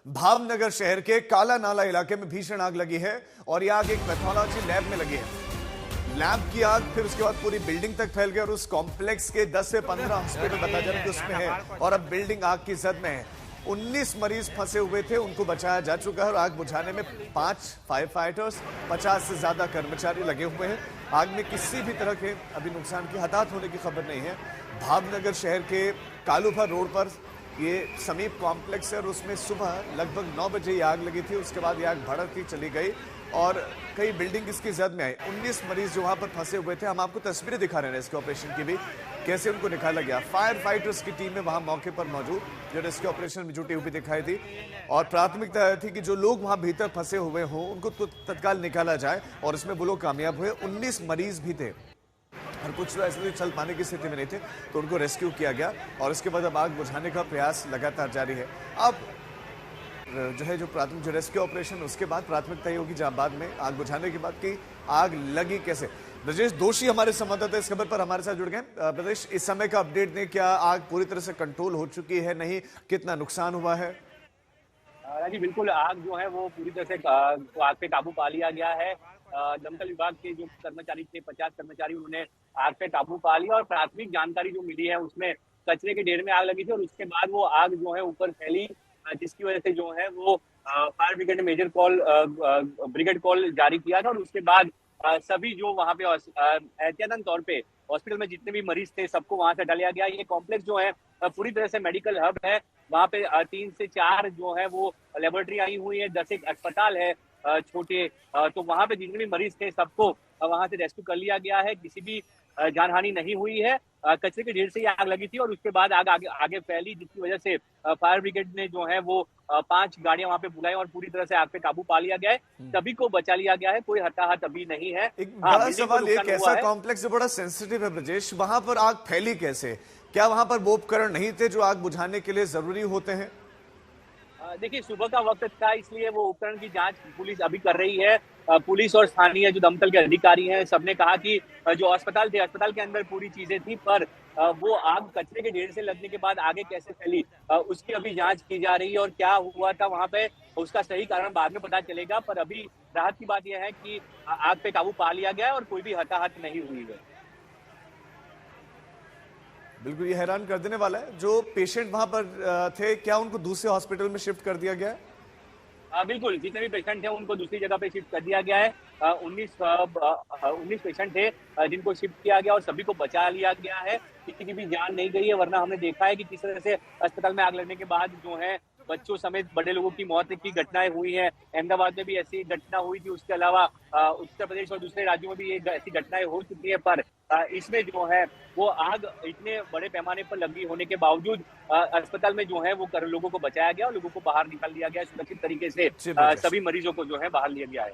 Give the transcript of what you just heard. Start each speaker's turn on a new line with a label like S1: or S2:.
S1: भावनगर शहर के काला नाला इलाके में भीषण आग लगी है और यह आग एक पैथोलॉजी लैब में लगी है। लैब की आग फिर उसके बाद पूरी बिल्डिंग तक फैल गई और उस कॉम्प्लेक्स के 10 से 15 हॉस्पिटल बताया जा रहा है कि उसमें है और अब बिल्डिंग आग की जद में है। 19 मरीज फंसे हुए थे, उनको बचाया जा चुका है और आग बुझाने में 5 फायर फाइटर्स 50 से ज्यादा कर्मचारी लगे हुए हैं। आग में किसी भी तरह के अभी नुकसान की हताहत होने की खबर नहीं है। भावनगर शहर के कालूभर रोड पर ये समीप कॉम्प्लेक्स है और उसमें सुबह लगभग 9 बजे ये आग लगी थी। उसके बाद ये आग भड़कती चली गई और कई बिल्डिंग इसकी जद में आई। 19 मरीज जो वहां पर फंसे हुए थे, हम आपको तस्वीरें दिखा रहे हैं रेस्क्यू ऑपरेशन की भी, कैसे उनको निकाला गया। फायर फाइटर्स की टीम में वहां मौके पर मौजूद जो रेस्क्यू ऑपरेशन में जुटी हुई दिखाई थी और प्राथमिकता थी कि जो लोग वहां भीतर फंसे हुए हों उनको तत्काल निकाला जाए और इसमें वो लोग कामयाब हुए। 19 मरीज भी थे और कुछ तो ऐसे चल पाने की स्थिति में नहीं थे तो उनको रेस्क्यू किया गया और इसके बाद अब आग बुझाने का प्रयास लगातार जारी है। अब जो है जो प्राथमिक जो रेस्क्यू ऑपरेशन उसके बाद प्राथमिकता ये होगी जहां बाद में आग बुझाने के बाद की आग लगी कैसे। ब्रजेश दोषी हमारे संवाददाता इस खबर पर हमारे साथ जुड़ गए। ब्रजेश, इस समय का अपडेट दें, क्या आग पूरी तरह से कंट्रोल हो चुकी है, नहीं, कितना नुकसान हुआ है?
S2: जी बिल्कुल, आग जो है वो पूरी तरह से आग पे काबू पा लिया गया है। दमकल विभाग के जो कर्मचारी थे, 50 कर्मचारी, उन्होंने आग पे काबू पा लिया और प्राथमिक जानकारी जो मिली है उसमें कचरे के ढेर में आग लगी थी और उसके बाद वो आग जो है ऊपर फैली, जिसकी वजह से जो है वो फायर ब्रिगेड ने मेजर कॉल ब्रिगेड कॉल जारी किया था और उसके बाद सभी जो वहाँ पे एहतियातन तौर पे हॉस्पिटल में जितने भी मरीज थे सबको वहां से हटा लिया गया। ये कॉम्प्लेक्स जो है पूरी तरह से मेडिकल हब है। वहाँ पे 3 से 4 जो है वो लेबोरेटरी आई हुई है, 10 एक अस्पताल है छोटे। तो वहाँ पे जितने भी मरीज थे सबको वहां से रेस्क्यू कर लिया गया है। किसी भी जानहानि नहीं हुई है। कचरे के ढेर से ही आग लगी थी और उसके बाद आग आगे फैली, जिसकी वजह से फायर ब्रिगेड ने जो है वो 5 गाड़ियां वहां पे बुलाई और पूरी तरह से आग पे काबू पा लिया गया है। सभी को बचा लिया गया है, कोई हताहत अभी नहीं है।
S1: एक बड़ा सवाल, एक ऐसा कॉम्प्लेक्स जो बड़ा सेंसिटिव है ब्रजेश, वहां पर आग फैली कैसे? क्या वहां पर वो उपकरण नहीं थे जो आग बुझाने के लिए जरूरी होते हैं?
S2: देखिए, सुबह का वक्त था, इसलिए वो उपकरण की जांच पुलिस अभी कर रही है। पुलिस और स्थानीय जो दमकल के अधिकारी हैं सबने कहा कि जो अस्पताल थे, अस्पताल के अंदर पूरी चीजें थी, पर वो आग कचरे के ढेर से लगने के बाद आगे कैसे फैली उसकी अभी जांच की जा रही है और क्या हुआ था वहां पे उसका सही कारण बाद में पता चलेगा। पर अभी राहत की बात यह है कि आग पे काबू पा लिया गया है और कोई भी हताहत नहीं हुई है।
S1: बिल्कुल, ये हैरान कर देने वाला है। जो पेशेंट वहां पर थे, क्या उनको दूसरे हॉस्पिटल में शिफ्ट कर दिया गया है?
S2: बिल्कुल, जितने भी पेशेंट हैं उनको दूसरी जगह पे शिफ्ट कर दिया गया है। 19 पेशेंट थे जिनको शिफ्ट किया गया और सभी को बचा लिया गया है। किसी की भी जान नहीं गई है, वरना हमने देखा है कि किस तरह से अस्पताल में आग लगने के बाद जो है बच्चों समेत बड़े लोगों की मौत की घटनाएं हुई हैं। अहमदाबाद में भी ऐसी घटना हुई थी, उसके अलावा उत्तर प्रदेश और दूसरे राज्यों में भी ये ऐसी घटनाएं हो चुकी है। पर इसमें जो है वो आग इतने बड़े पैमाने पर लगी होने के बावजूद अस्पताल में जो है वो लोगों को बचाया गया और लोगों को बाहर निकाल दिया गया सुरक्षित तरीके से। सभी मरीजों को जो है बाहर लिया गया है।